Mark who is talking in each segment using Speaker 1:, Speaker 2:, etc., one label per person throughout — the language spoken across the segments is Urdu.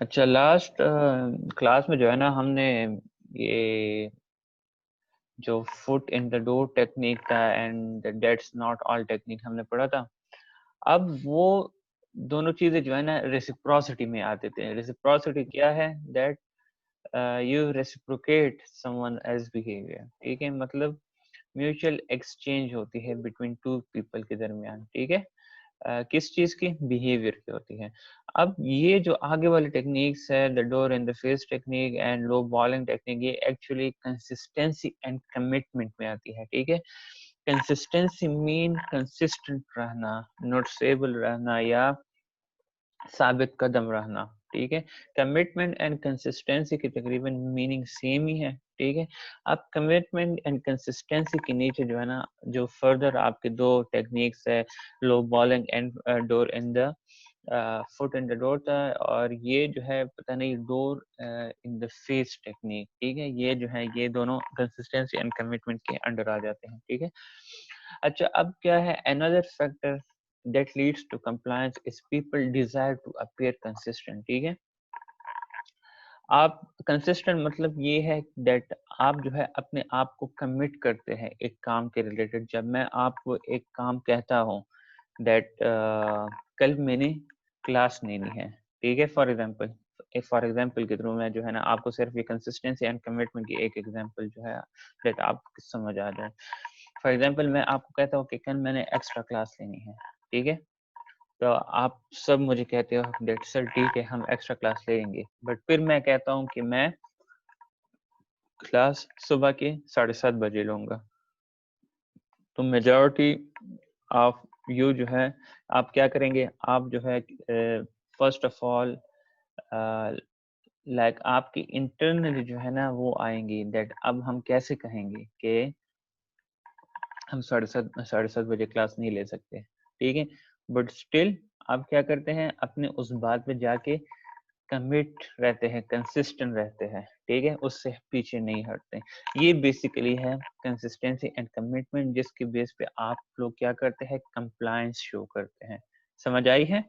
Speaker 1: اچھا لاسٹ کلاس میں جو ہے نا ہم نے یہ جو fit in the door technique تھا and that's not all technique ہم نے پڑھا تھا. اب وہ دونوں چیزیں جو ہے نا ریسیپروسٹی میں آتے تھے. ریسیپروسٹی کیا ہے؟ That you reciprocate some one as behaviour. ٹھیک ہے, مطلب میوچل ایکسچینج ہوتی ہے بٹوین ٹو پیپل کے درمیان. ٹھیک ہے, کس چیز کی؟ بیہیویئر کی ہوتی ہے. اب یہ جو آگے والی ٹیکنیکس ہے, the door in the face technique and low balling technique, یہ ایکچولی کنسسٹینسی اینڈ کمٹمنٹ میں آتی ہے. ٹھیک ہے, کنسسٹینسی مین کنسسٹنٹ رہنا, نوٹسیبل رہنا یا ثابت قدم رہنا. ٹھیک ہے, کمٹمنٹ اینڈ کنسسٹینسی کی تقریباً میننگ سیم ہی ہے. ٹھیک ہے, اب کمٹمنٹ اینڈ کنسسٹینسی کے نیچے جو ہے نا جو فردر آپ کے دو ٹیکنیکس ہے, low balling and door in the foot in the door تھا, اور یہ جو ہے پتہ نہیں ڈور ان دا فیس ٹیکنیک. ٹھیک ہے, یہ جو ہے یہ دونوں کنسسٹینسی اینڈ کمٹمنٹ کے انڈر آ جاتے ہیں. ٹھیک ہے, اچھا اب کیا ہے another factor that leads to compliance is people desire to appear consistent. ٹھیک ہے, آپ کنسسٹنٹ مطلب یہ ہے دیٹ آپ جو ہے اپنے آپ کو کمٹ کرتے ہیں ایک کام کے ریلیٹڈ. جب میں آپ کو ایک کام کہتا ہوں دیٹ کل میں نے کلاس لینی ہے, ٹھیک ہے, فار ایگزامپل کے تھرو میں جو ہے نا آپ کو صرف یہ کنسسٹنسی اینڈ کمٹمنٹ کی ایک ایگزامپل جو ہے دیٹ آپ کو سمجھ آ جائے. فار ایگزامپل میں آپ کو کہتا ہوں کہ کل میں نے ایکسٹرا کلاس لینی ہے. ٹھیک ہے, تو آپ سب مجھے کہتے ہو دیٹ سر ٹھیک ہے ہم ایکسٹرا کلاس لے لیں گے, بٹ پھر میں کہتا ہوں کہ میں کلاس صبح کے 7:30 بجے لوں گا. تو میجورٹی آف یو جو ہے آپ کیا کریں گے, آپ جو ہے فرسٹ آف آل لائک آپ کی انٹرنلی جو ہے نا وہ آئیں گی دیٹ اب ہم کیسے کہیں گے کہ ہم 7:30 بجے کلاس نہیں لے سکتے. ٹھیک ہے, بٹ اسٹل آپ کیا کرتے ہیں اپنے اس بات پہ جا کے کمٹ رہتے ہیں, کنسسٹنٹ رہتے ہیں. ٹھیک ہے, اس سے پیچھے نہیں ہٹتے. یہ بیسیکلی ہے کنسسٹینسی اینڈ کمٹمنٹ, جس کی بیس پہ آپ لوگ کیا کرتے ہیں کمپلائنس شو کرتے ہیں. سمجھ آئی ہے؟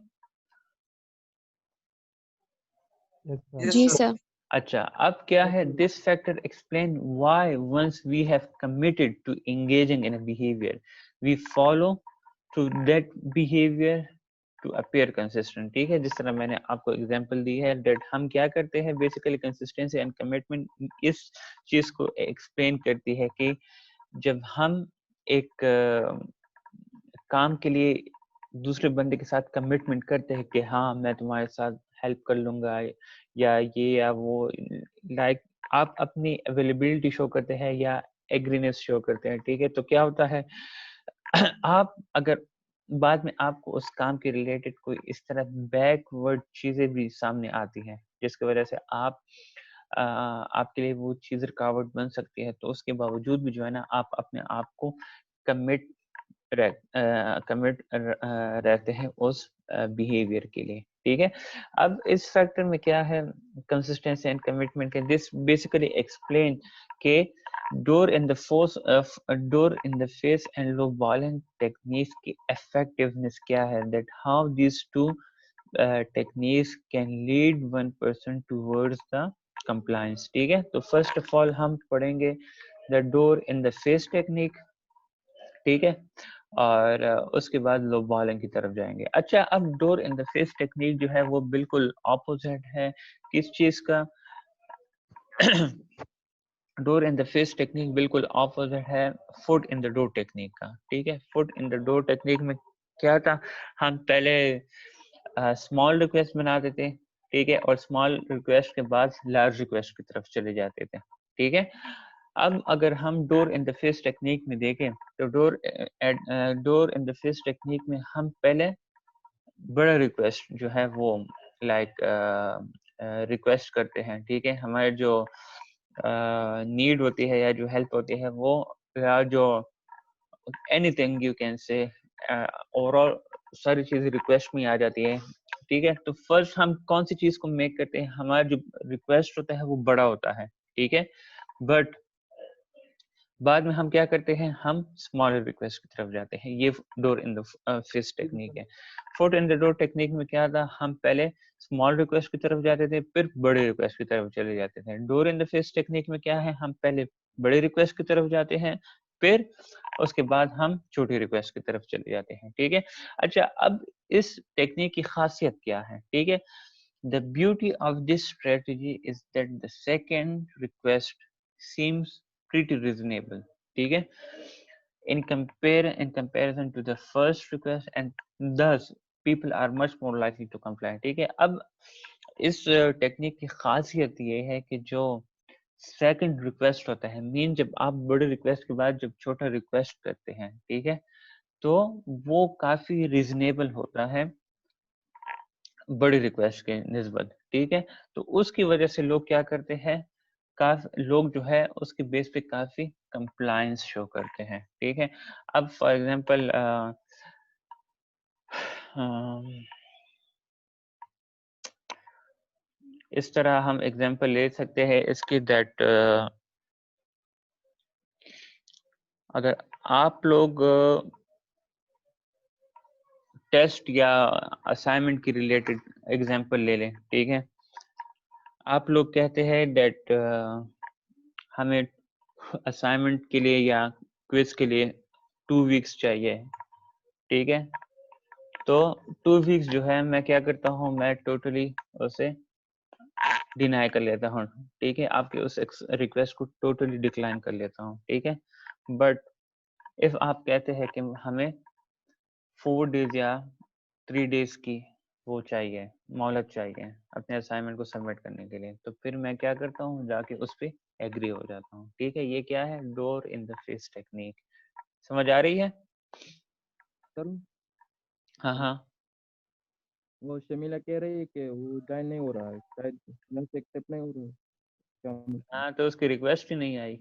Speaker 2: جی سر.
Speaker 1: اچھا اب کیا ہے this factor explain why once we have committed to engaging in behaviour we follow to that behaviour to appear consistent. ٹھیک ہے, جس طرح میں نے آپ کو ایگزامپل دی ہے دیٹ ہم کیا کرتے ہیں بیسیکلی کنسسٹنسی اینڈ کمٹمنٹ اس چیز کو ایکسپلین کرتی ہے کہ جب ہم ایک کام کے لیے دوسرے بندے کے ساتھ کمٹمنٹ کرتے ہیں کہ ہاں میں تمہارے ساتھ ہیلپ کر لوں گا یا یہ یا وہ, لائک آپ اپنی اویلیبلٹی شو کرتے ہیں یا ایگرینس شو کرتے ہیں. ٹھیک ہے, تو کیا ہوتا ہے آپ اگر بعد میں آپ کو اس کام کے ریلیٹڈ کوئی اس طرح بیکورڈ چیزیں بھی سامنے آتی ہیں جس کی وجہ سے آپ کے لیے وہ چیز رکاوٹ بن سکتی ہے, تو اس کے باوجود بھی جو ہے نا آپ اپنے آپ کو کمٹ رہتے ہیں اس بیہیویئر کے لیے. ٹھیک ہے, اب اس فیکٹر میں کیا ہے کنسسٹنسی اینڈ کمٹمنٹ کے, دس بیسیکلی ایکسپلین کہ door in the face and low balling techniques کی افیکٹونیس کیا ہے, that how these two techniques can lead one person towards the compliance. ٹھیک ہے, تو فرسٹ آف آل ہم پڑھیں گے دا door in the face technique. ٹھیک ہے, اور اس کے بعد لو بالنگ کی طرف جائیں گے. اچھا اب ڈور ان دا فیس ٹیکنیک جو ہے وہ بالکل اپوزٹ ہے کس چیز کا؟ ڈور ان دا فیس ٹیکنیک بالکل اپوزٹ ہے fit in the door technique کا. ٹھیک ہے, fit in the door technique میں کیا تھا, ہم پہلے اسمال ریکویسٹ بناتے تھے. ٹھیک ہے, اور اسمال ریکویسٹ کے بعد لارج ریکویسٹ کی طرف چلے جاتے تھے. ٹھیک ہے, اب اگر ہم ڈور ان دا فیس ٹیکنیک میں دیکھیں تو ڈور ان دا فیس ٹیکنیک میں ہم پہلے بڑا ریکویسٹ جو ہے وہ لائک ریکویسٹ کرتے ہیں. ٹھیک ہے, ہمارے جو نیڈ ہوتی ہے یا جو ہیلپ ہوتی ہے وہ یا جو any thing you can say over all ساری چیزیں ریکویسٹ میں آ جاتی ہے. ٹھیک ہے, تو فرسٹ ہم کون سی چیز کو میک کرتے ہیں, ہمارا جو ریکویسٹ ہوتا ہے وہ بڑا ہوتا ہے. ٹھیک ہے, بٹ بعد میں ہم کیا کرتے ہیں ہم اسمالر ریکویسٹ کی طرف جاتے ہیں. یہ ڈور ان دا فیس ٹیکنیک ہے. Fit in the door technique میں کیا تھا, ہم پہلے اسمال ریکویسٹ کی طرف جاتے تھے پھر بڑے ریکویسٹ کی طرف چلے جاتے تھے. ڈور ان دا فیس ٹیکنیک میں کیا ہے, ہم پہلے بڑے ریکویسٹ کی طرف جاتے ہیں پھر اس کے بعد ہم چھوٹی ریکویسٹ کی طرف چلے جاتے ہیں. ٹھیک ہے. اچھا اب اس ٹیکنیک کی خاصیت کیا ہے. ٹھیک ہے, the beauty of this strategy is that the second request seems pretty reasonable. ٹھیک ہے, in comparison to the first request, and thus people are much more likely to comply. ٹھیک ہے. اب اس ٹیکنیک کی خاصیت یہ ہے کہ جو سیکنڈ ریکویسٹ ہوتا ہے, مین جب آپ بڑے ریکویسٹ کے بعد جب چھوٹا ریکویسٹ کرتے ہیں, ٹھیک ہے, تو وہ کافی ریزنیبل ہوتا ہے بڑی ریکویسٹ کے نسبت. ٹھیک ہے, تو اس کی وجہ سے لوگ کیا کرتے ہیں, لوگ جو ہے اس کے بیس پہ کافی کمپلائنس شو کرتے ہیں. ٹھیک ہے. اب فار ایگزامپل اس طرح ہم ایگزامپل لے سکتے ہیں اس کی, دیٹ اگر آپ لوگ ٹیسٹ یا اسائنمنٹ کی ریلیٹڈ ایگزامپل لے لیں. ٹھیک ہے, آپ لوگ کہتے ہیں دیٹ ہمیں اسائنمنٹ کے لیے یا کوئز کے لیے 2 ویکس چاہیے. ٹھیک ہے, تو 2 ویکس جو ہے میں کیا کرتا ہوں, میں ٹوٹلی اسے ڈینائی کر لیتا ہوں. ٹھیک ہے, آپ کے اس ریکویسٹ کو ٹوٹلی ڈکلائن کر لیتا ہوں. ٹھیک ہے, بٹ اف آپ کہتے ہیں کہ ہمیں 4 days یا 3 days کی وہ چاہیے, مہلت چاہیے اپنے اسائنمنٹ کو سبمٹ کرنے کے لیے, تو پھر میں کیا کرتا ہوں, جا کے اس پہ ایگری ہو جاتا ہوں. ٹھیک ہے, یہ کیا ہے, ڈور ان دا فیس ٹیکنیک. سمجھ آ رہی ہے؟ ہاں ہاں,
Speaker 3: وہ شمیلہ کہہ رہی ہے کہ وہ جوائن نہیں ہو رہا ہے, شاید لنچ ایکسپٹ نہیں ہو رہا ہے.
Speaker 1: ہاں تو اس کی ریکویسٹ ہی نہیں آئی.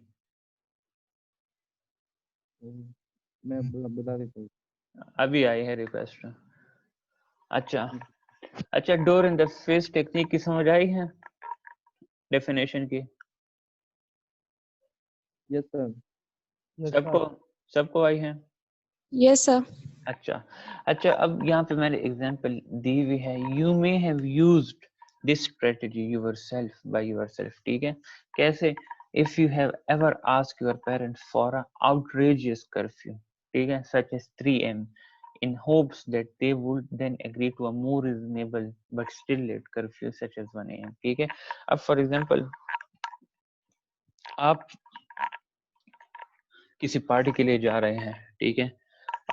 Speaker 3: میں بتا دیتا ہوں,
Speaker 1: ابھی آئی ہے ریکویسٹ. اچھا اچھا, ڈور ان دا فیس ٹیکنیک کی سمجھ آئی ہے ڈیفینیشن کی؟
Speaker 3: یس سر.
Speaker 1: سب کو آئی ہے؟
Speaker 2: Yes, sir.
Speaker 1: اچھا اچھا, اب یہاں پہ میں نے ایگزامپل دی ہوئی ہے, you may have used this strategy your self by your self. ٹھیک ہے, کیسے, if you have ever asked your parents for an outrageous curfew, ٹھیک ہے, such as 3 AM, in hopes that they would then agree to a more reasonable but still late curfew such as 1 AM. ٹھیک ہے, اب فار ایگزامپل آپ کسی پارٹی کے لیے جا رہے ہیں, ٹھیک ہے,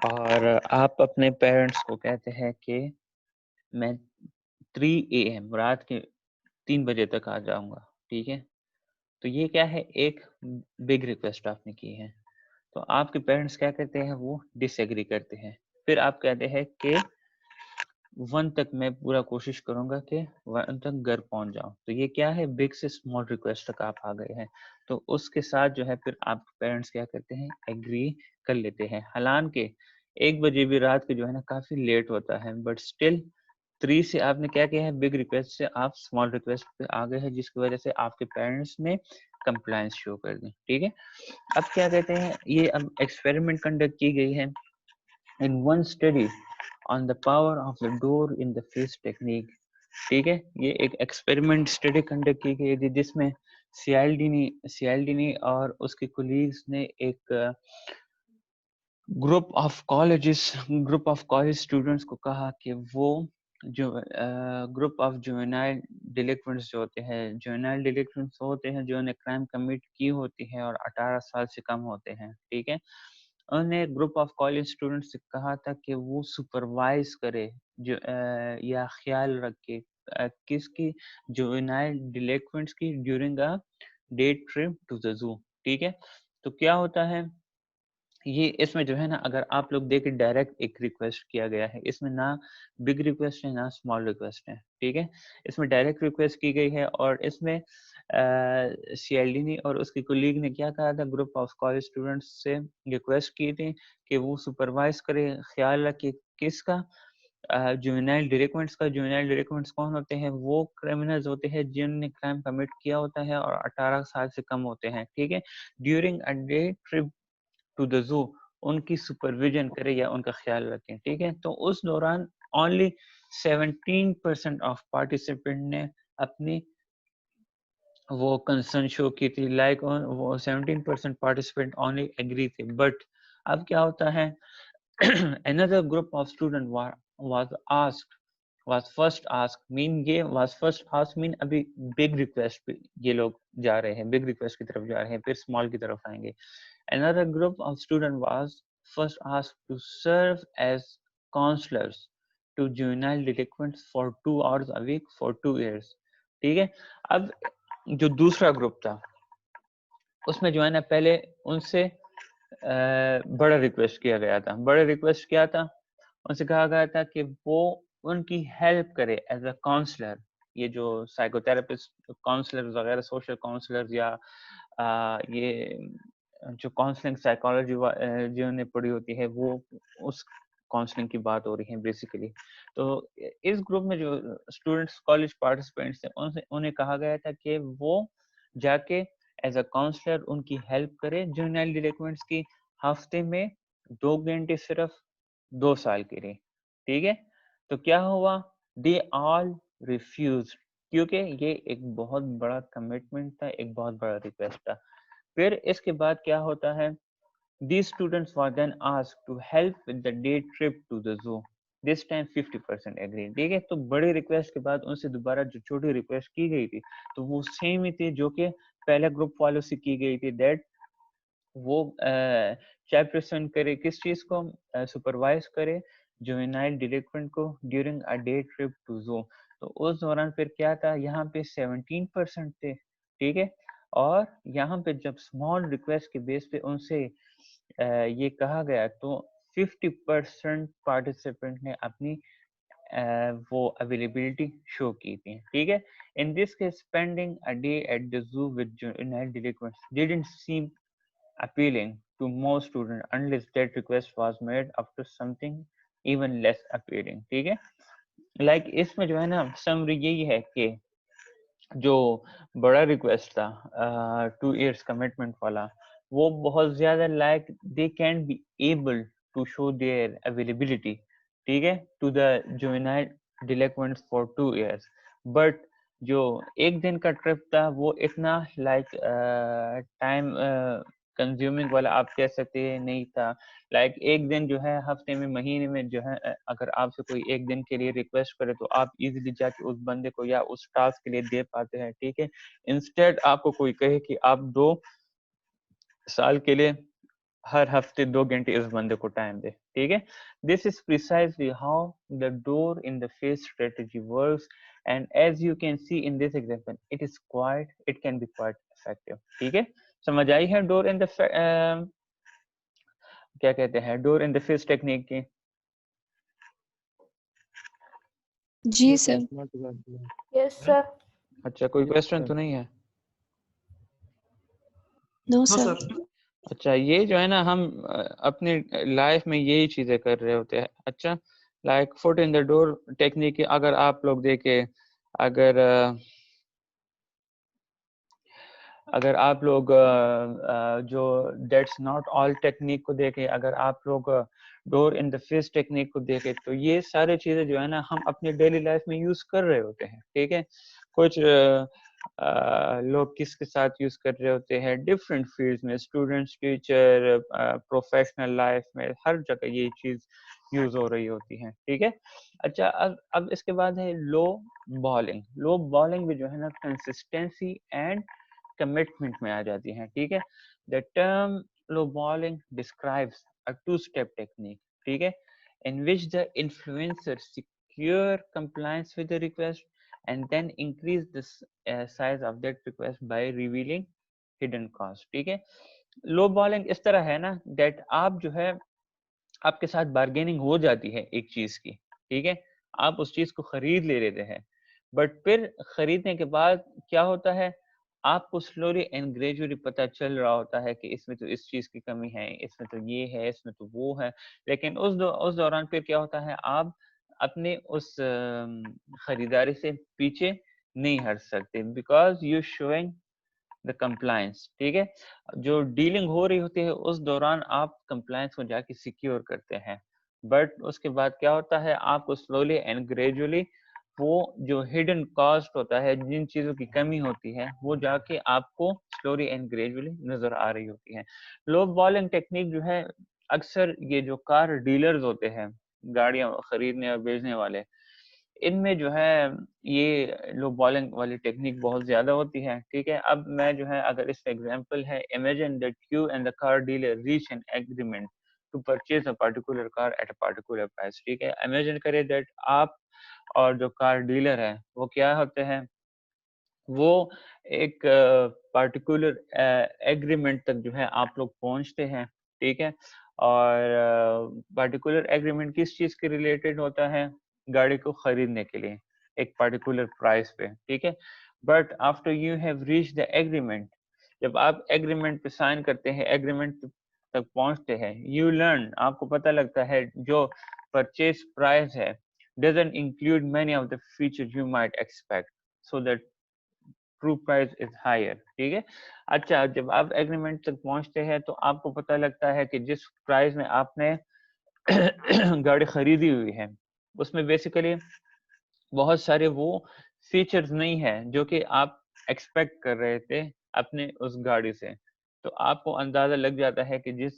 Speaker 1: اور آپ اپنے پیرنٹس کو کہتے ہیں کہ میں 3 AM رات کے 3 بجے تک آ جاؤں گا. ٹھیک ہے, تو یہ کیا ہے, ایک بگ ریکویسٹ آپ نے کی ہے. تو آپ کے پیرنٹس کیا کہتے ہیں, وہ ڈس ایگری کرتے ہیں. پھر آپ کہتے ہیں کہ 1 تک میں پورا کوشش کروں گا کہ 1 تک گھر پہنچ جاؤں. تو یہ کیا ہے, بگ سے اسمال ریکویسٹ تک آپ آ گئے ہیں. تو اس کے ساتھ جو ہے پھر آپ کے پیرنٹس کیا کرتے ہیں, ایگری کر لیتے ہیں. حالانکہ 1 بجے بھی رات کے جو ہے نا کافی لیٹ ہوتا ہے, بٹ اسٹل 3 سے آپ نے کیا کیا ہے, بگ ریکویسٹ سے آپ اسمال ریکویسٹ پہ آ گئے ہیں, جس کی وجہ سے آپ کے پیرنٹس نے کمپلائنس شو کر دی. ٹھیک ہے, اب کیا کہتے ہیں, یہ اب ایکسپیریمنٹ کنڈکٹ کی گئی ہے in one study on the power of the door in the face technique. ٹھیک ہے, یہ ایک ایکسپیریمنٹ اسٹڈی کنڈکٹ کی گئی تھی جس میں سیالڈینی اور اس کے کولیگز نے ایک گروپ آف کالج اسٹوڈنٹس کو کہا کہ وہ جو گروپ آف جوینائل ڈیلکوینٹس جو ہوتے ہیں, جوینائل ڈیلکوینٹس ہوتے ہیں جو نے کرائم کمٹ کی ہوتی ہے اور 18 سال سے کم ہوتے ہیں. ٹھیک ہے, انہوں نے گروپ آف کالج اسٹوڈنٹس سے کہا تھا کہ وہ سپروائز کرے جو یا خیال رکھے کس کی, جوینائل ڈیلکوینٹس کی, during a day trip to the zoo. ٹھیک ہے, تو کیا ہوتا ہے, یہ اس میں جو ہے نا اگر آپ لوگ دیکھیں ڈائریکٹ ایک ریکویسٹ کیا گیا ہے, اس میں نہ بگ ریکویسٹ ہے نہ اسمال ریکویسٹ ہے. ٹھیک ہے, اس میں ڈائریکٹ ریکویسٹ کی گئی ہے, اور اس میں سی ایل ڈی نے اور اس کی کولیگ نے کیا کہا تھا, گروپ آف کالج اسٹوڈنٹس سے ریکویسٹ کی تھی کہ وہ سپروائز کرے, خیال رکھے کس کا, جوینائل ڈیلکوینٹس کا. جوینائل ڈیلکوینٹس کون ہوتے ہیں, وہ کرمنلز ہوتے ہیں جنہوں نے کرائم کمٹ کیا ہوتا ہے اور 18 سال سے کم ہوتے ہیں. ٹھیک ہے, during a day trip to the zoo, ان کی سپرویژن کرے یا ان کا خیال رکھیں. ٹھیک ہے, تو اس دوران only 17% of participant نے اپنی وہ کنسرن شو کی تھی, لائک وہ 17% پارٹیسپینٹ اونلی ایگری تھے. بٹ اب کیا ہوتا ہے, another group of student was first asked, mean یہ was first asked mean ابھی big request پہ یہ لوگ جا رہے ہیں, big request کی طرف جا رہے ہیں, پھر small کی طرف آئیں گے. Another group of student was first asked to serve as counselors to juvenile delinquents for 2 hours a week for 2 years. ٹھیک ہے, اب جو دوسرا گروپ تھا اس میں جو ہے نا پہلے ان سے بڑا ریکویسٹ کیا گیا تھا. بڑا ریکویسٹ کیا تھا, ان سے کہا گیا تھا کہ وہ ان کی ہیلپ کرے ایز اے کاؤنسلر. یہ جو سائیکو تھراپسٹ کاؤنسلر وغیرہ, سوشل کاؤنسلر, یا یہ جو کاؤنسلنگ سائیکالوجی جنہوں نے پڑھی ہوتی ہے, وہ اس کاؤنسلنگ کی بات ہو رہی ہے بیسیکلی. تو اس گروپ میں جو اسٹوڈنٹس کالج پارٹیسپینٹس ہیں انہیں کہا گیا تھا کہ وہ جا کے ایز اے کاؤنسلر ان کی ہیلپ کرے جوینائل ڈیلنکوینٹس کی, ہفتے میں 2 گھنٹے صرف 2 سال کے لیے. ٹھیک ہے, تو کیا ہوا, دے آل ریفیوز, کیونکہ یہ ایک بہت بڑا کمٹمنٹ تھا, ایک بہت بڑا ریکویسٹ تھا. پھر اس کے بعد کیا ہوتا ہے, these students were then asked to help with the day trip to the zoo. This time 50% agreed. ٹھیک ہے, تو بڑے ریکویسٹ کے بعد ان سے دوبارہ جو چھوٹی ریکویسٹ کی گئی تھی تو وہ سیم ہی تھی جو کہ پہلے گروپ والوں سے کی گئی تھی, دیٹ وہ چیئرپرسن کرے کس چیز کو, سپروائز کرے جوینائل ڈیلنکوینٹ کو during a day trip to zoo. تو اس دوران پھر کیا تھا, یہاں پہ 17% تھے. ٹھیک ہے, اور یہاں پہ جب اسمال ریکویسٹ کے بیس پہ ان سے یہ کہا گیا تو 50% پارٹیسپینٹ نے اپنی وہ اویلیبلٹی شو کی تھی. ٹھیک ہے, in this case spending a day at the zoo with juvenile delinquents didn't seem appealing to most students unless that request was made after something even less appealing. ٹھیک ہے, لائک اس میں جو ہے نا سمری یہی ہے کہ جو بڑا ریکویسٹ تھا 2 years کمٹمنٹ والا, وہ بہت زیادہ like they can be able to show their availability. ٹھیک ہے, to the juvenile delinquents for 2 years. But جو ایک دن کا ٹرپ تھا وہ اتنا لائک ٹائم کنزیومنگ والا آپ کہہ سکتے ہیں نہیں تھا. لائک ایک دن جو ہے ہفتے میں, مہینے میں جو ہے, اگر آپ سے کوئی ایک دن کے لیے ریکویسٹ کرے تو آپ ایزیلی جا کے اس بندے کو یا اس ٹاسک کے لیے دے پاتے ہیں. ٹھیک ہے, انسٹیڈ آپ کو کوئی کہے کہ آپ 2 سال کے لیے ہر ہفتے 2 گھنٹے اس بندے کو ٹائم دے. ٹھیک ہے, this is precisely how the door in the face strategy works, and as you can see in this example it can be quite effective. ٹھیک ہے, سمجھ آئی ہے ڈور ان دا کیا کہتے ہیں ڈور ان دا فیس ٹیکنیک کی؟
Speaker 2: جی سر.
Speaker 4: یس سر.
Speaker 1: اچھا, کوئی کوشچن تو نہیں ہے؟
Speaker 2: نو سر.
Speaker 1: اچھا, یہ جو ہے نا ہم اپنی لائف میں یہی چیزیں کر رہے ہوتے ہیں. اچھا, like fit in the door technique, اگر آپ لوگ دیکھیں, اگر آپ لوگ جو دیٹس ناٹ آل ٹیکنیک کو دیکھیں, اگر آپ لوگ ڈور ان دا فیس ٹیکنیک کو دیکھیں, تو یہ سارے چیزیں جو ہے نا ہم اپنے ڈیلی لائف میں یوز کر رہے ہوتے ہیں. ٹھیک ہے, کچھ لوگ کس کے ساتھ یوز کر رہے ہوتے ہیں ڈفرینٹ فیلڈز میں, اسٹوڈنٹس, ٹیچر, پروفیشنل لائف میں, ہر جگہ یہ چیز یوز ہو رہی ہوتی ہے. ٹھیک ہے, اچھا اب اس کے بعد ہے لو بالنگ. لو بالنگ بھی جو ہے نا کنسسٹینسی اینڈ کمٹمنٹ میں آ جاتی ہیں. ٹھیک ہے, the term low balling describes a two-step technique. ٹھیک ہے, in which the influencer secure compliance with the request and then increase the size of that request by revealing hidden cost. ٹھیک ہے, low balling اس طرح ہے نا that آپ جو ہے آپ کے ساتھ بارگیننگ ہو جاتی ہے ایک چیز کی. ٹھیک ہے, آپ اس چیز کو خرید لے لیتے ہیں, بٹ پھر خریدنے کے بعد کیا ہوتا ہے, آپ کو سلولی اینڈ گریجولی پتہ چل رہا ہوتا ہے کہ اس میں تو اس چیز کی کمی ہے, اس میں تو یہ ہے, اس میں تو وہ ہے. لیکن اس دوران پھر کیا ہوتا ہے, آپ اپنے اس خریداری سے پیچھے نہیں ہٹ سکتے, بیکاز یو شوئنگ دا کمپلائنس. ٹھیک ہے, جو ڈیلنگ ہو رہی ہوتی ہے اس دوران آپ کمپلائنس کو جا کے سیکیور کرتے ہیں. بٹ اس کے بعد کیا ہوتا ہے آپ کو سلولی اینڈ گریجولی وہ جو ہڈن کاسٹ ہوتا ہے جن چیزوں کی کمی ہوتی ہے وہ جا کے آپ کو سلولی اینڈ گریجولی نظر آ رہی ہوتی ہے. لو بالنگ ٹیکنیک جو ہے اکثر یہ جو کار ڈیلرز ہوتے ہیں گاڑیاں خریدنے اور بیچنے والے ان میں جو ہے یہ لو بالنگ والی ٹیکنیک بہت زیادہ ہوتی ہے. ٹھیک ہے اب میں جو ہے اگر اس کا ایگزامپل ہے imagine that you and the car dealer reach an agreement to purchase a particular car at a particular price. ٹھیک ہے امیجن کرے دیٹ آپ اور جو کار ڈیلر ہے وہ کیا ہوتے ہیں وہ ایک پرٹیکولر ایگریمنٹ تک جو ہے آپ لوگ پہنچتے ہیں. ٹھیک ہے اور پرٹیکولر ایگریمنٹ کس چیز کے ریلیٹڈ ہوتا ہے گاڑی کو خریدنے کے لیے ایک پرٹیکولر پرائس پہ. ٹھیک ہے but after you have reach the agreement جب آپ ایگریمنٹ پہ سائن کرتے ہیں ایگریمنٹ تک پہنچتے ہیں یو لرن آپ کو پتہ لگتا ہے جو پرچیز پرائس ہے doesn't include many of the features you might expect so that true price is higher. ٹھیک ہے اچھا جب آپ ایگریمنٹ تک پہنچتے ہیں تو آپ کو پتہ لگتا ہے کہ جس پرائز میں آپ نے گاڑی خریدی ہوئی ہے اس میں بیسیکلی بہت سارے وہ فیچرز نہیں ہیں جو کہ آپ ایکسپیکٹ کر رہے تھے اپنے اس گاڑی سے. تو آپ کو اندازہ لگ جاتا ہے کہ جس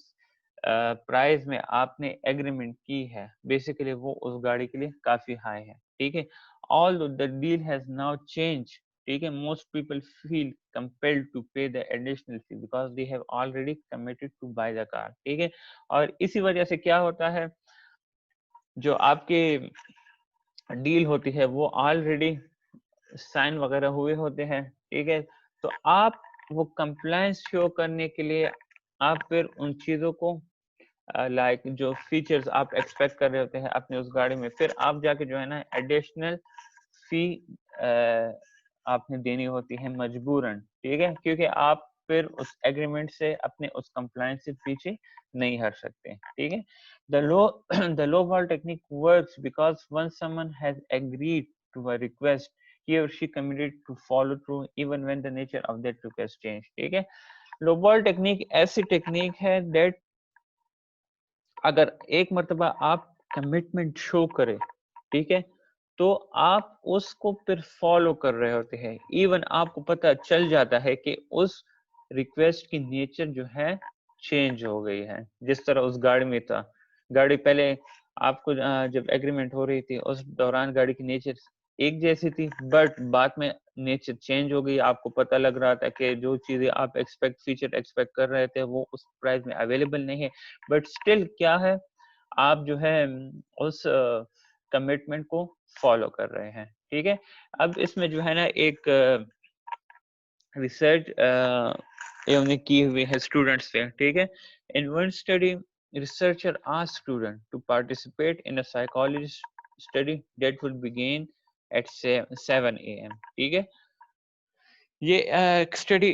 Speaker 1: پرائز میں آپ نے ایگریمنٹ کی ہے بیسیکلی وہ اس گاڑی کے لیے کافی ہائی ہے. ٹھیک ہے although the deal has now changed ٹھیک ہے most people feel compelled to pay the additional fee because they have already committed to buy the car. ٹھیک ہے اور اسی وجہ سے کیا ہوتا ہے جو آپ کے ڈیل ہوتی ہے وہ آلریڈی سائن وغیرہ ہوئے ہوتے ہیں. ٹھیک ہے تو آپ وہ کمپلائنس شو کرنے کے لیے آپ پھر ان چیزوں کو لائک جو فیچرز آپ ایکسپیکٹ کر رہے ہوتے ہیں اپنے اس گاڑی میں پھر آپ جا کے جو ہے نا ایڈیشنل فی آپ نے دینی ہوتی ہے مجبوراً. ٹھیک ہے کیونکہ آپ پھر اس ایگریمنٹ سے اپنے اس کمپلائنس سے پیچھے نہیں ہٹ سکتے. ٹھیک ہے the low ball technique works because once someone has agreed to a request he or she committed to follow through even when the nature of that request changed. ٹھیک ہے low ball technique ایسی ٹیکنیک ہے that اگر ایک مرتبہ آپ کمٹمنٹ شو کرے ٹھیک ہے تو آپ اس کو پھر فالو کر رہے ہوتے ہیں ایون آپ کو پتہ چل جاتا ہے کہ اس ریکویسٹ کی نیچر جو ہے چینج ہو گئی ہے. جس طرح اس گاڑی میں تھا گاڑی پہلے آپ کو جب ایگریمنٹ ہو رہی تھی اس دوران گاڑی کی نیچر ایک جیسی تھی بٹ بعد میں نیچر چینج ہو گئی. آپ کو پتہ لگ رہا تھا کہ جو چیزیں آپ فیچر ایکسپیکٹ کر رہے تھے وہ اس پرائز میں اویلیبل نہیں ہے بٹ اسٹل کیا ہے آپ جو ہے اس کمٹمنٹ کو فالو کر رہے ہیں. ٹھیک ہے اب اس میں جو ہے نا ایک ریسرچ انہوں نے کی ہوئی ہے اسٹوڈنٹس پہ. ٹھیک ہے in one study researcher asked students to participate in a psychology study that would begin at 7 a.m. ٹھیک ہے یہ ایک اسٹڈی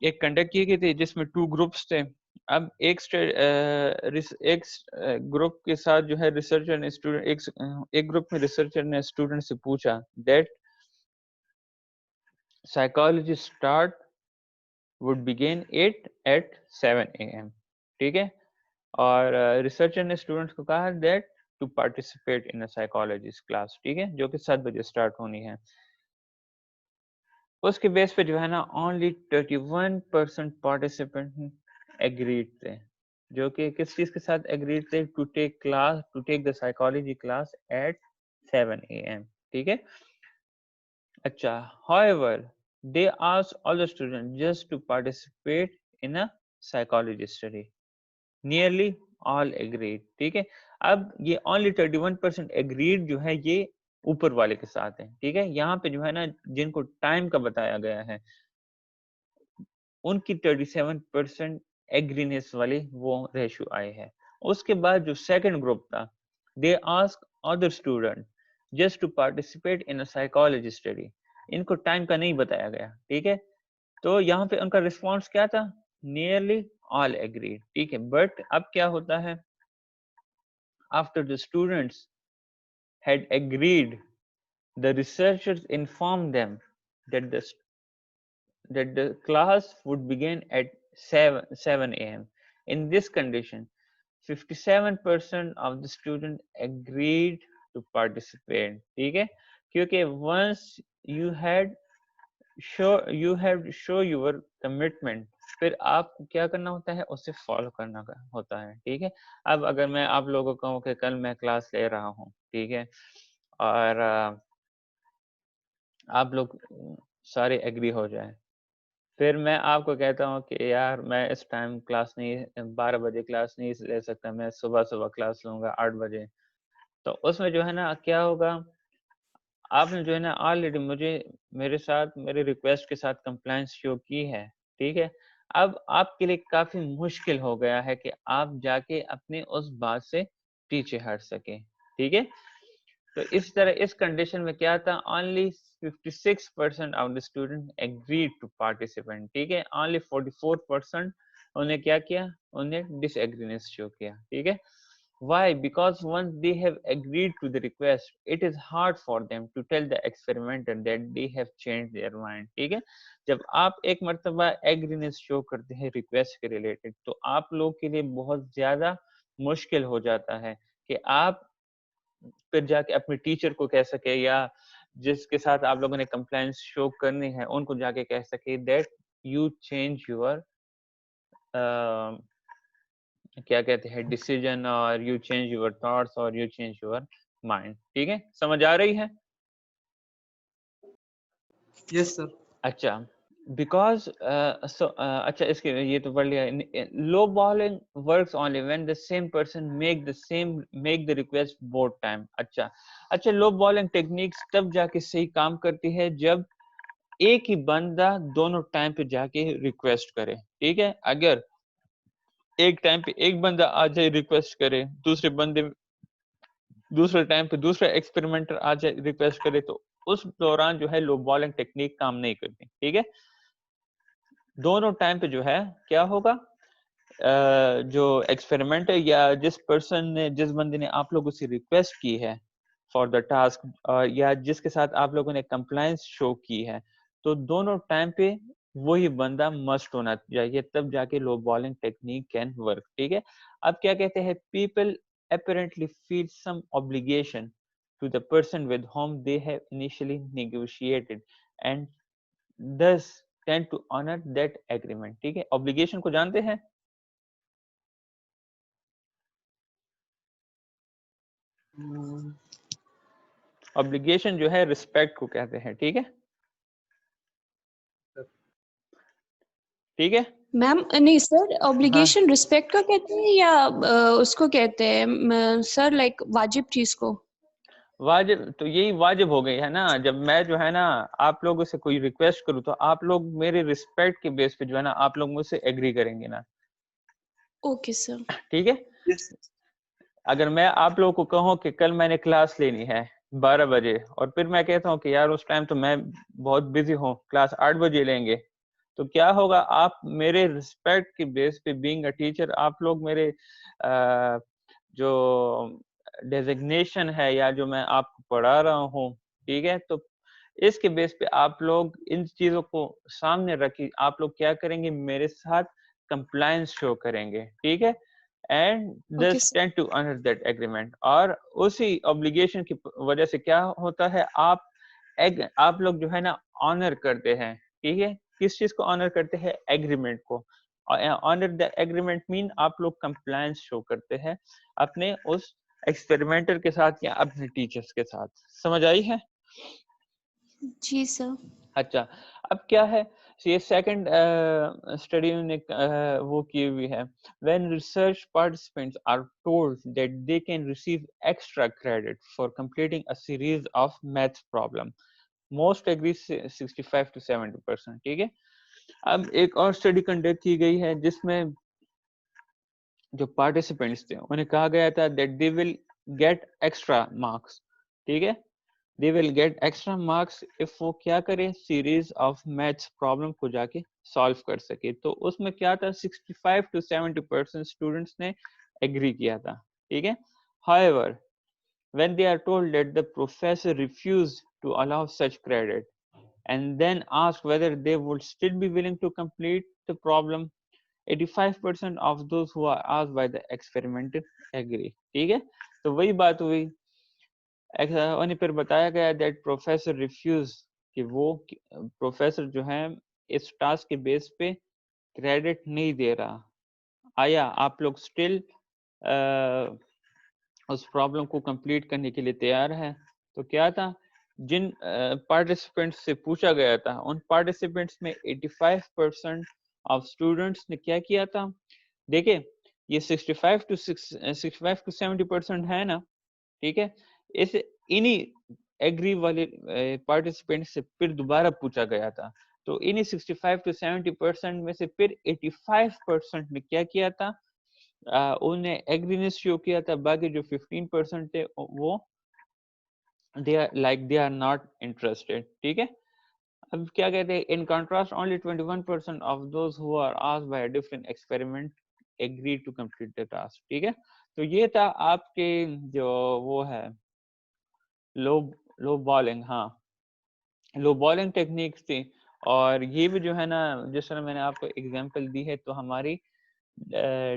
Speaker 1: ایک کنڈکٹ کی گئی تھی جس میں 2 گروپس تھے. اب ایک گروپ کے ساتھ جو ہے ریسرچر نے ایک گروپ میں ریسرچر نے اسٹوڈنٹ سے پوچھا that psychology start would begin it at 7 a.m. ٹھیک ہے اور ریسرچر نے اسٹوڈنٹس کو کہا that to participate in psychology class ٹھیک ہے جو کہ 7 بجے اسٹارٹ ہونی ہے. اس کے بیس پہ جو ہے نا only 31% participant agreed تھے جو کہ کس چیز کے ساتھ agreed تھے to take the psychology class at 7 a.m. ٹھیک ہے اچھا however they asked all the students just to participate in a psychology study. nearly all agreed. ٹھیک ہے اب یہ only 31% agreed جو ہے یہ اوپر والے کے ساتھ ہے. ٹھیک ہے یہاں پہ جو ہے نا جن کو ٹائم کا بتایا گیا ہے ان کی 37% ایگرینس والی وہ ریشو آئی ہے. اس کے بعد جو سیکنڈ گروپ تھا they asked other students just to participate in a psychology study. ان کو ٹائم کا نہیں بتایا گیا. ٹھیک ہے تو یہاں پہ ان کا رسپانس کیا تھا nearly all agreed. ٹھیک ہے بٹ اب کیا ہوتا ہے after the students had agreed the researchers informed them that the class would begin at 7 a.m. In this condition 57% of the student agreed to participate. ٹھیک ہے, کیونکہ once you had show your commitment, پھر آپ کو کیا کرنا ہوتا ہے, اسے فالو کرنا ہوتا ہے. ٹھیک ہے, اب اگر میں آپ لوگوں کو کہوں کہ کل میں کلاس لے رہا ہوں, ٹھیک ہے, اور آپ لوگ سارے ایگری ہو جائیں, پھر میں آپ کو کہتا ہوں کہ یار میں اس ٹائم کلاس نہیں, 12 بجے کلاس نہیں لے سکتا, میں صبح کلاس لوں گا 8 بجے, تو اس میں جو ہے نا کیا ہوگا, آپ نے جو ہے نا آلریڈی میرے ساتھ میرے ریکویسٹ کے ساتھ کمپلائنس شو کی ہے. ٹھیک ہے, اب آپ کے لیے کافی مشکل ہو گیا ہے کہ آپ جا کے اپنے اس بات سے پیچھے ہٹ سکیں. ٹھیک ہے, تو اس طرح اس کنڈیشن میں کیا تھا, only 56% of the student agreed to participate. ٹھیک ہے, only 44% انہیں کیا کیا, انہیں ڈس ایگرینس شو کیا. ٹھیک ہے, why? Because once they have agreed to the request, it is hard for them to tell the experimenter that they have changed their mind. ٹھیک ہے, جب آپ ایک مرتبہ ایگرینس شو کرتے ہیں ریکویسٹ کے ریلیٹڈ, تو آپ لوگ کے لیے بہت زیادہ مشکل ہو جاتا ہے کہ آپ پھر جا کے اپنے ٹیچر کو کہہ سکے, یا جس کے ساتھ آپ لوگوں نے کمپلائنس شو کرنی ہے ان کو جا کے کہہ سکے دیٹ یو چینج یور کیا کہتے ہیں ڈیسیژن, اور یو چینج یور تھاٹس, اور یو چینج یور مائنڈ. ٹھیک ہے, سمجھ آ رہی ہے؟
Speaker 5: یس سر.
Speaker 1: اچھا, بیکاز اچھا اس کے یہ تو پڑھ لیا. Low balling works only when the same person make the request both time. اچھا لو بالنگ ٹیکنیکس تب جا کے صحیح کام کرتی ہے جب ایک ہی بندہ دونوں ٹائم پہ جا کے ریکویسٹ کرے. ٹھیک ہے, اگر ایک ٹائم پہ ایک بندہ آ جائے ریکویسٹ کرے, دوسرے ٹائم پہ دوسرا ایکسپیریمنٹر آ جائے ریکویسٹ کرے, تو اس دوران جو ہے لو بالنگ ٹیکنیک کام نہیں کرتی. ٹھیک ہے, دونوں ٹائم پہ جو ہے کیا ہوگا, جو ایکسپیریمنٹ ہے یا جس بندے نے آپ لوگوں سے ریکویسٹ کی ہے فار دا ٹاسک, یا جس کے ساتھ آپ لوگوں نے کمپلائنس شو کی ہے, تو دونوں ٹائم پہ وہی بندہ مسٹ ہونا چاہیے, تب جا کے لو بالنگ ٹیکنیک کین ورک. ٹھیک ہے, اب کیا کہتے ہیں, people apparently feel some obligation to the person with whom they have initially negotiated and thus tend to honor that agreement. ٹھیک ہے, obligation کو جانتے ہیں؟ obligation جو ہے respect کو کہتے ہیں. ٹھیک ہے, ٹھیک ہے
Speaker 2: میم نہیں سر, obligation respect کا کہتے ہیں یا اس کو کہتے ہیں سر لائک واجب چیز کو؟
Speaker 1: واجب تو یہی واجب ہو گئی ہے نا, جب میں جو ہے نا آپ لوگوں سے کوئی ریکویسٹ کروں تو آپ لوگ میرے ریسپیکٹ کے بیس پہ جو ہے نا آپ لوگ مجھ سے ایگری کریں گے نا.
Speaker 2: Okay sir.
Speaker 1: ٹھیک ہے, اگر میں آپ لوگوں کو کہوں کہ کل میں نے کلاس لینی ہے 12 بجے, اور پھر میں کہتا ہوں کہ یار اس ٹائم تو میں بہت بزی ہوں, کلاس 8 بجے لیں گے, تو کیا ہوگا, آپ میرے ریسپیکٹ کے بیس پہ بینگ اے ٹیچر آپ لوگ میرے جو ڈیزگنیشن ہے یا جو میں آپ کو پڑھا رہا ہوں, ٹھیک ہے, تو اس کے بیس پہ آپ لوگ ان چیزوں کو سامنے رکھی, آپ لوگ کیا کریں گے, میرے ساتھ کمپلائنس شو کریں گے. ٹھیک ہے, and this tend to honour that agreement. اور اسی obligation کی وجہ سے کیا ہوتا ہے, آپ لوگ جو ہے نا آنر کرتے ہیں. ٹھیک ہے, کس چیز کو آنر کرتے ہیں, ایگریمنٹ کو. آنر دا ایگریمنٹ مین آپ لوگ کمپلائنس شو کرتے ہیں اپنے اس ایکسپیریمنٹر کے ساتھ یا اپنے ٹیچرز کے ساتھ. سمجھ آئی ہے؟
Speaker 2: جی سر.
Speaker 1: اچھا, اب کیا ہے, یہ سیکنڈ اسٹڈی نے وہ کی ہوئی ہے, when research participants are told that they can receive extra credit for completing a series of math problem, most agree 65 to 70%. ٹھیک ہے, اب ایک اور اسٹڈی کنڈکٹ کی گئی ہے جس میں جو پارٹیسپینٹس تھے انہیں کہا گیا تھا that they will get extra marks. ٹھیک ہے, they will get extra marks if وہ کیا کرے, series of maths problem کو جا کے solve کر سکے. تو اس میں کیا تھا, 65 to 70% students نے agree کیا تھا. ٹھیک ہے, however when they are told that the professor refused to allow such credit and then asked whether they would still be willing to complete the problem, 85% of those who are asked by the experimenter agree. ٹھیک ہے, تو وہی بات ہوئی. انہیں پھر بتایا گیا دیٹ پروفیسر ریفیوز, کہ وہ پروفیسر جو ہے اس ٹاسک کے بیس پہ کریڈٹ نہیں دے رہا. آیا آپ لوگ اسٹل اس پرابلم کو کمپلیٹ کرنے کے لیے تیار ہے؟ تو کیا تھا, جن پارٹیسپینٹس سے پوچھا گیا تھا ان پارٹیسپینٹس میں 85% آف اسٹوڈنٹس نے کیا کیا تھا. دیکھیں یہ 65 to 70% ہے نا, ٹھیک ہے, اس انہی ایگری والے پارٹیسپینٹ سے پھر دوبارہ پوچھا گیا تھا, تو انہی 65 to 70% میں سے پھر 85% نے کیا کیا تھا, انہیں ایگرینس شو کیا تھا. باقی جو 15% تھے وہ they are not interested. ٹھیک ہے, اب کیا کہتے ہیں, in contrast only 21% of those who are asked by a different experiment agreed to complete the task. ٹھیک ہے, تو یہ تھا آپ کے جو وہ ہے لو بالنگ, ہاں لو بالنگ ٹیکنیکس تھی. اور یہ بھی جو ہے نا, جس طرح میں نے آپ کو ایگزامپل دی ہے, تو ہماری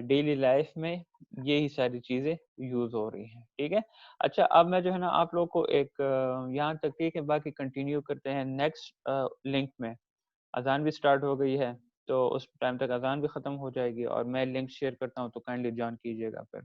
Speaker 1: ڈیلی لائف میں یہی ساری چیزیں یوز ہو رہی ہیں. ٹھیک ہے, اچھا اب میں جو ہے نا آپ لوگ کو ایک یہاں تک, ٹھیک ہے, باقی کنٹینیو کرتے ہیں نیکسٹ لنک میں. اذان بھی سٹارٹ ہو گئی ہے, تو اس ٹائم تک اذان بھی ختم ہو جائے گی, اور میں لنک شیئر کرتا ہوں, تو کائنڈلی جوائن کیجیے گا پھر.